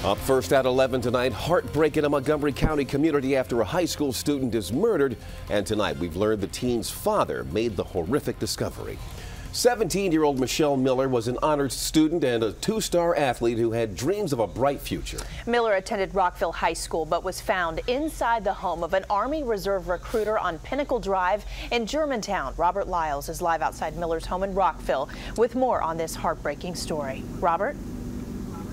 Up first at 11 tonight, heartbreak in a Montgomery County community after a high school student is murdered. And tonight we've learned the teen's father made the horrific discovery. 17-year-old Michelle Miller was an honored student and a two-star athlete who had dreams of a bright future. Miller attended Rockville High School but was found inside the home of an Army Reserve recruiter on Pinnacle Drive in Germantown. Robert Lyles is live outside Miller's home in Rockville with more on this heartbreaking story. Robert?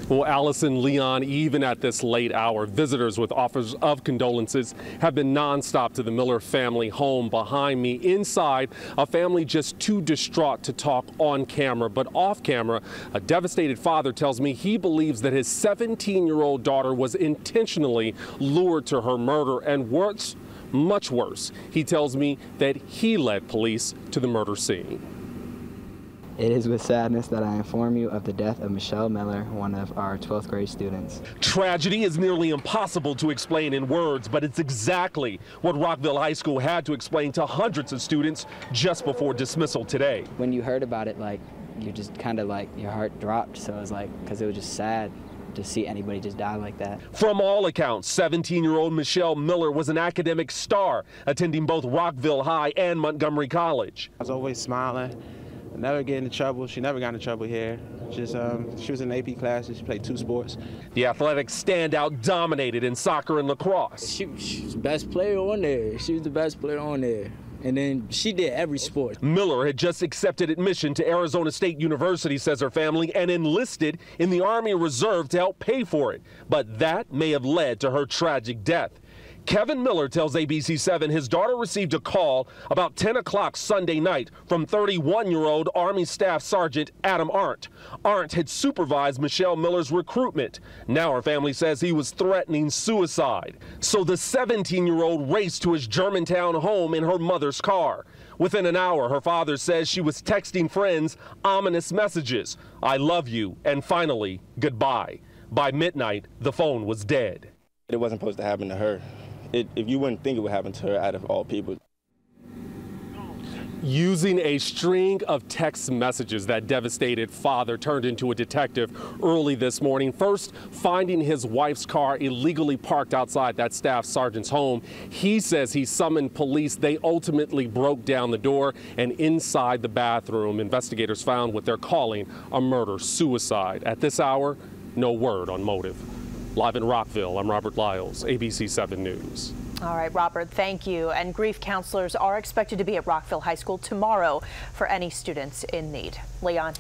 Well, Allison, Leon, even at this late hour, visitors with offers of condolences have been nonstop to the Miller family home behind me. Inside, a family just too distraught to talk on camera, but off camera, a devastated father tells me he believes that his 17-year-old daughter was intentionally lured to her murder, and what's much worse, he tells me that he led police to the murder scene. It is with sadness that I inform you of the death of Michelle Miller, one of our 12th grade students. Tragedy is nearly impossible to explain in words, but it's exactly what Rockville High School had to explain to hundreds of students just before dismissal today. When you heard about it, you just kind of your heart dropped. So it was because it was just sad to see anybody just die like that. From all accounts, 17-year-old Michelle Miller was an academic star, attending both Rockville High and Montgomery College. I was always smiling. Never get into trouble. She never got into trouble here. Just she was in AP classes. She played 2 sports. The athletic standout dominated in soccer and lacrosse. She was the best player on there. She was the best player on there. And then she did every sport. Miller had just accepted admission to Arizona State University, says her family, and enlisted in the Army Reserve to help pay for it. But that may have led to her tragic death. Kevin Miller tells ABC7 his daughter received a call about 10 o'clock Sunday night from 31-year-old Army Staff Sergeant Adam Arndt. Arndt had supervised Michelle Miller's recruitment. Now her family says he was threatening suicide. So the 17-year-old raced to his Germantown home in her mother's car. Within an hour, her father says she was texting friends ominous messages. I love you, and finally, goodbye. By midnight, the phone was dead. It wasn't supposed to happen to her. If you wouldn't think it would happen to her out of all people. Using a string of text messages, that devastated father turned into a detective early this morning. First, finding his wife's car illegally parked outside that staff sergeant's home. He says he summoned police. They ultimately broke down the door, and inside the bathroom, investigators found what they're calling a murder-suicide. At this hour, no word on motive. Live in Rockville, I'm Robert Lyles, ABC7 News. All right, Robert, thank you. And grief counselors are expected to be at Rockville High School tomorrow for any students in need. Leon.